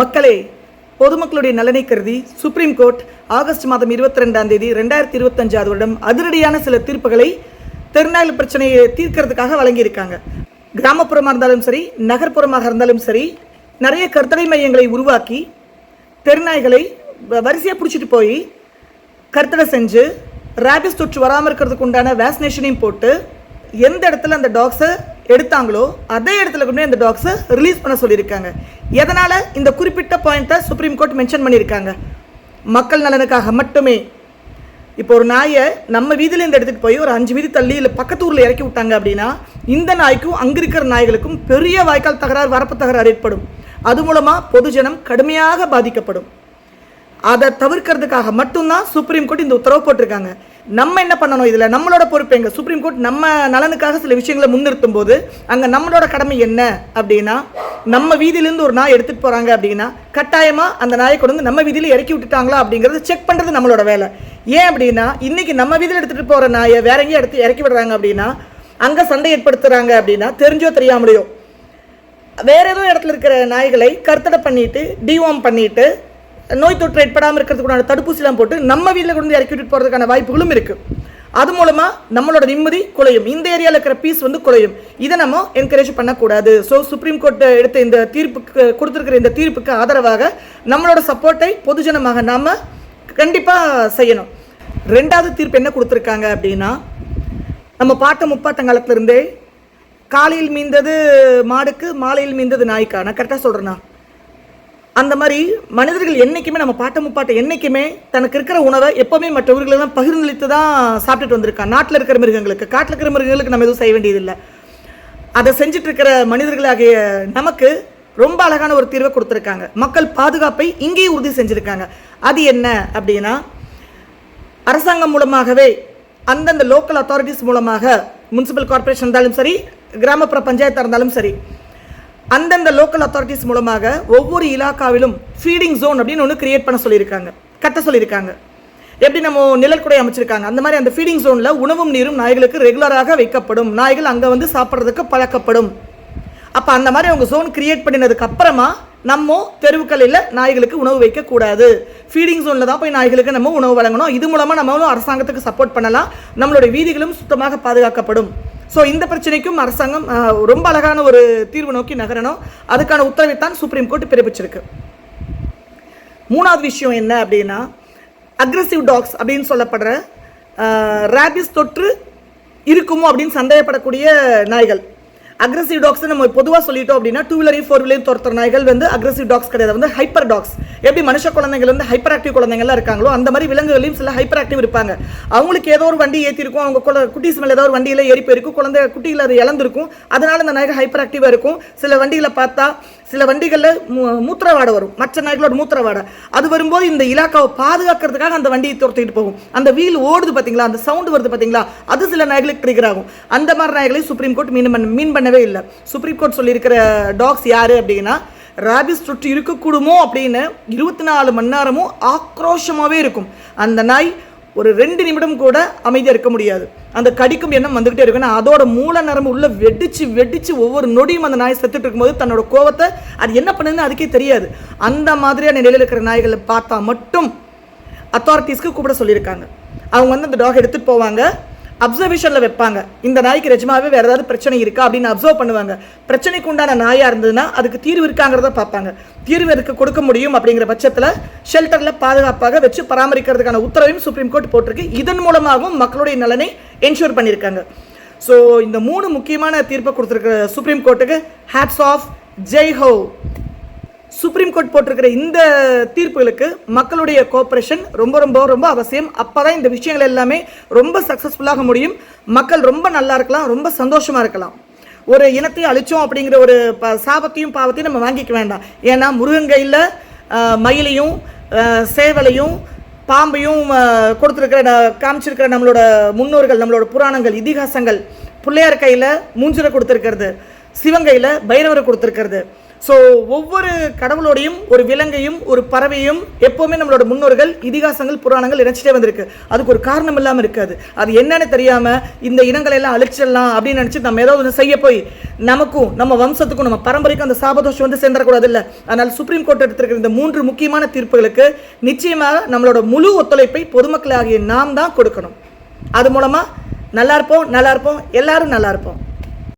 மக்களே, பொதுமக்களுடைய நலனை கருதி சுப்ரீம் கோர்ட் ஆகஸ்ட் மாதம் 22ஆம் தேதி 2025 வருடம் அதிரடியான சில தீர்ப்புகளை தெருநாய்கள் பிரச்சனையை தீர்க்கிறதுக்காக வழங்கியிருக்காங்க. கிராமப்புறமாக இருந்தாலும் சரி, நகர்ப்புறமாக இருந்தாலும் சரி, நிறைய கருத்தடை மையங்களை உருவாக்கி தெருநாய்களை வரிசையாக பிடிச்சிட்டு போய் கருத்தடை செஞ்சு ரேபிஸ் தொற்று வராமல் இருக்கிறதுக்கு உண்டான வேக்சினேஷனையும் போட்டு எந்த இடத்துல அந்த டாக்ஸை எடுத்தாங்களோ அதே இடத்துல கொண்டு அந்த டாக்ஸை ரிலீஸ் பண்ண சொல்லியிருக்காங்க. எதனால் இந்த குறிப்பிட்ட பாயிண்ட்டை சுப்ரீம் கோர்ட் மென்ஷன் பண்ணியிருக்காங்க? மக்கள் நலனுக்காக மட்டுமே. இப்போ ஒரு நாயை நம்ம வீதியிலேருந்து எடுத்துகிட்டு போய் ஒரு 5 வீதி தள்ளி இல்லை பக்கத்து ஊரில் இறக்கி விட்டாங்க அப்படின்னா இந்த நாய்க்கும் அங்கே இருக்கிற நாய்களுக்கும் பெரிய வாய்க்கால் தகராறு, வரப்பு தகராறு ஏற்படும். அது மூலமாக பொதுஜனம் கடுமையாக பாதிக்கப்படும். அதை தவிர்க்கிறதுக்காக மட்டும்தான் சுப்ரீம் கோர்ட் இந்த உத்தரவு போட்டிருக்காங்க. நம்ம என்ன பண்ணணும்? இதில் நம்மளோட பொறுப்பு எங்க? சுப்ரீம் கோர்ட் நம்ம நலனுக்காக சில விஷயங்களை முன்னிறுத்தும் போது அங்கே நம்மளோட கடமை என்ன அப்படின்னா, நம்ம வீதியிலேருந்து ஒரு நாய் எடுத்துகிட்டு போகிறாங்க அப்படின்னா கட்டாயமாக அந்த நாயை கொண்டு வந்து நம்ம வீதியில் இறக்கி விட்டுட்டாங்களா அப்படிங்கிறத செக் பண்ணுறது நம்மளோட வேலை. ஏன் அப்படின்னா, இன்றைக்கி நம்ம வீதியில் எடுத்துகிட்டு போகிற நாயை வேற எங்கேயும் எடுத்து இறக்கி விடுறாங்க அப்படின்னா, அங்கே சண்டை ஏற்படுத்துகிறாங்க அப்படின்னா தெரிஞ்சோ தெரியாமலையோ வேற ஏதோ இடத்துல இருக்கிற நாய்களை கருத்தடை பண்ணிட்டு டிவார்ம் பண்ணிட்டு நோய் தொற்று ஏற்படாமல் இருக்கிறதுக்குண்டான தடுப்பூசிலாம் போட்டு நம்ம வீட்டில் கொண்டு இறக்கி விட்டு போகிறதுக்கான வாய்ப்புகளும் இருக்குது. அது மூலமாக நம்மளோட நிம்மதி குலையும், இந்த ஏரியாவில் இருக்கிற பீஸ் குலையும். இதை நம்ம என்கரேஜ் பண்ணக்கூடாது. ஸோ சுப்ரீம் கோர்ட் எடுத்த இந்த தீர்ப்புக்கு கொடுத்துருக்கிற இந்த தீர்ப்புக்கு ஆதரவாக நம்மளோட சப்போர்ட்டை பொதுஜனமாக நாம் கண்டிப்பாக செய்யணும். 2வது தீர்ப்பு என்ன கொடுத்துருக்காங்க அப்படின்னா, நம்ம பாட்ட முப்பாட்டங்காலத்திலிருந்தே காலையில் மீந்தது மாடுக்கு, மாலையில் மீந்தது நாய்க்கா. நான் கரெக்டாக சொல்கிறேன்னா? அந்த மாதிரி மனிதர்கள் என்றைக்குமே, நம்ம பாட்ட முப்பாட்டை என்றைக்குமே தனக்கு இருக்கிற உணவை எப்போவுமே மற்றவர்களெல்லாம் பகிர்ந்தளித்து தான் சாப்பிட்டுட்டு வந்திருக்கான். நாட்டில் இருக்கிற மிருகங்களுக்கு, காட்டில் இருக்கிற மிருகங்களுக்கு நம்ம எதுவும் செய்ய வேண்டியதில்லை. அதை செஞ்சுட்டு இருக்கிற மனிதர்களாகிய நமக்கு ரொம்ப அழகான ஒரு தீர்வை கொடுத்துருக்காங்க. மக்கள் பாதுகாப்பை இங்கேயும் உறுதி செஞ்சுருக்காங்க. அது என்ன அப்படின்னா, அரசாங்கம் மூலமாகவே அந்தந்த லோக்கல் அத்தாரிட்டிஸ் மூலமாக, முனிசிபல் கார்பரேஷன் இருந்தாலும் சரி, கிராமப்புற பஞ்சாயத்தாக இருந்தாலும் சரி, அந்தந்த லோக்கல் அத்தாரிட்டிஸ் மூலமாக ஒவ்வொரு இலாக்காவிலும் ஃபீடிங் ஜோன் அப்படின்னு ஒன்று கிரியேட் பண்ண சொல்லியிருக்காங்க, கட்ட சொல்லியிருக்காங்க. எப்படி நம்ம நிழற்குடை அமைச்சிருக்காங்க, அந்த மாதிரி அந்த ஃபீடிங் ஜோனில் உணவும் நீரும் நாய்களுக்கு ரெகுலராக வைக்கப்படும். நாய்கள் அங்கே வந்து சாப்பிட்றதுக்கு பழக்கப்படும். அப்போ அந்த மாதிரி அவங்க ஜோன் கிரியேட் பண்ணினதுக்கு அப்புறமா நம்ம தெருவுக்களில் நாய்களுக்கு உணவு வைக்கக்கூடாது. ஃபீடிங் ஜோனில் தான் போய் நாய்களுக்கு நம்ம உணவு வழங்கணும். இது மூலமாக நம்மளும் அரசாங்கத்துக்கு சப்போர்ட் பண்ணலாம். நம்மளுடைய வீதிகளும் சுத்தமாக பாதுகாக்கப்படும். ஸோ இந்த பிரச்சனைக்கும் அரசாங்கம் ரொம்ப அழகான ஒரு தீர்வு நோக்கி நகரணும். அதுக்கான உத்தரவைத்தான் சுப்ரீம் கோர்ட் பிறப்பிச்சிருக்கு. 3வது விஷயம் என்ன அப்படின்னா, அக்ரெசிவ் டாக்ஸ் அப்படின்னு சொல்லப்படுற ரேபிஸ் தொற்று இருக்குமோ அப்படின்னு சந்தேகப்படக்கூடிய நாய்கள். அக்ரெசிவ் டாக்ஸ் நம்ம பொதுவாக சொல்லிட்டோம் அப்படின்னா, 2 வீலரையும் 4 வீலரையும் துரத்துற நாய்கள் அக்ரெசிவ் டாக்ஸ் கிடையாது, ஹைப்பர் டாக்ஸ். எப்படி மனுஷ குழந்தைகள் ஹைப்பர் ஆக்டிவ் குழந்தைங்கள்லாம் இருக்காங்களோ அந்த மாதிரி விலங்குகளையும் சில ஹைப்பர் ஆக்டிவ் இருப்பாங்க. அவங்களுக்கு ஏதோ ஒரு வண்டி ஏற்றிருக்கும், அவங்க குட்டீஸ் மேலே ஏதோ ஒரு வண்டியில் ஏறி போயிருக்கும், குழந்தை குட்டியில் அது இழந்திருக்கும், அதனால அந்த நாய்கள் ஹைப்பர் ஆக்டிவாக இருக்கும். சில வண்டிகளை பார்த்தா, சில வண்டிகளில் மூத்திரவாடை வரும், மற்ற நாய்களோட மூத்திரவாடை. அது வரும்போது இந்த இலாக்காவை பாதுகாக்கிறதுக்காக அந்த வண்டியை துரத்திட்டு போகும். அந்த வீல் ஓடுது பார்த்தீங்களா, அந்த சவுண்டு வருது பார்த்தீங்களா, அது சில நாய்களுக்கு ட்ரிகர் ஆகும். அந்த மாதிரி நாய்களை சுப்ரீம் கோர்ட் மீன் பண்ணவே இல்லை. சுப்ரீம் கோர்ட் சொல்லியிருக்கிற டாக்ஸ் யாரு அப்படின்னா, ராபிஸ் தொற்று இருக்கக்கூடுமோ அப்படின்னு 24 மணி நேரமும் ஆக்ரோஷமாகவே இருக்கும். அந்த நாய் ஒரு 2 நிமிடம் கூட அமைதியாக இருக்க முடியாது. அந்த கடிக்கும் எண்ணம் வந்துகிட்டே இருக்குன்னா அதோட மூல நரம்பு உள்ள வெடிச்சு ஒவ்வொரு நொடியும் அந்த நாய் செத்துட்டு இருக்கும்போது தன்னோட கோவத்தை அது என்ன பண்ணுதுன்னு அதுக்கே தெரியாது. அந்த மாதிரியான நிலையில் இருக்கிற நாய்களை பார்த்தா மட்டும் அத்தாரிட்டிஸ்க்கு கூப்பிட சொல்லியிருக்காங்க. அவங்க அந்த டாக் எடுத்துகிட்டு போவாங்க, அப்சர்வேஷனில் வைப்பாங்க. இந்த நாய்க்கு நிஜமாவே வேறு ஏதாவது பிரச்சனை இருக்கா அப்படின்னு அப்சர்வ் பண்ணுவாங்க. பிரச்சனைக்கு உண்டான நாயாக இருந்ததுன்னா அதுக்கு தீர்வு இருக்காங்கிறத பார்ப்பாங்க. தீர்வு எதுக்கு கொடுக்க முடியும் அப்படிங்கிற பட்சத்தில் ஷெல்டரில் பாதுகாப்பாக வச்சு பராமரிக்கிறதுக்கான உத்தரவையும் சுப்ரீம் கோர்ட் போட்டிருக்கு. இதன் மூலமாகவும் மக்களுடைய நலனை என்ஷூர் பண்ணியிருக்காங்க. ஸோ இந்த 3 முக்கியமான தீர்ப்பை கொடுத்துருக்கிற சுப்ரீம் கோர்ட்டுக்கு hats off, Jai Ho. Supreme court போட்டிருக்கிற இந்த தீர்ப்புகளுக்கு மக்களுடைய கோஆப்ரேஷன் ரொம்ப ரொம்ப ரொம்ப அவசியம். அப்போ தான் இந்த விஷயங்கள் எல்லாமே ரொம்ப சக்ஸஸ்ஃபுல்லாக முடியும். மக்கள் ரொம்ப நல்லா இருக்கலாம், ரொம்ப சந்தோஷமாக இருக்கலாம். ஒரு இனத்தை அழிச்சோம் அப்படிங்கிற ஒரு சாபத்தையும் பாவத்தையும் நம்ம வாங்கிக்க வேண்டாம். ஏன்னா முருகங்கையில் மயிலையும் சேவலையும் பாம்பையும் கொடுத்துருக்கிற காமிச்சிருக்கிற நம்மளோட முன்னோர்கள், நம்மளோட புராணங்கள், இதிகாசங்கள், பிள்ளையார் கையில் மூஞ்சிரை கொடுத்துருக்கிறது, சிவன் கையில் பைரவரை கொடுத்துருக்கிறது, ஸோ ஒவ்வொரு கடவுளோடையும் ஒரு விலங்கையும் ஒரு பறவையும் எப்போவுமே நம்மளோட முன்னோர்கள் இதிகாசங்கள் புராணங்கள் நினைச்சிட்டே வந்திருக்கு. அதுக்கு ஒரு காரணம் இல்லாமல் இருக்காது. அது என்னன்னு தெரியாமல் இந்த இனங்களை எல்லாம் அழிச்சிடலாம் அப்படின்னு நினச்சி நம்ம ஏதோ ஒன்று செய்ய போய் நமக்கும் நம்ம வம்சத்துக்கும் நம்ம பரம்பரைக்கும் அந்த சாபதோஷம் வந்து சேர்ந்துடக்கூடாது இல்லை. அதனால் சுப்ரீம் கோர்ட் எடுத்திருக்கிற இந்த 3 முக்கியமான தீர்ப்புகளுக்கு நிச்சயமாக நம்மளோட முழு ஒத்துழைப்பை பொதுமக்களாகிய நாம் தான் கொடுக்கணும். அது மூலமாக நல்லா இருப்போம், எல்லாரும் நல்லா இருப்போம்.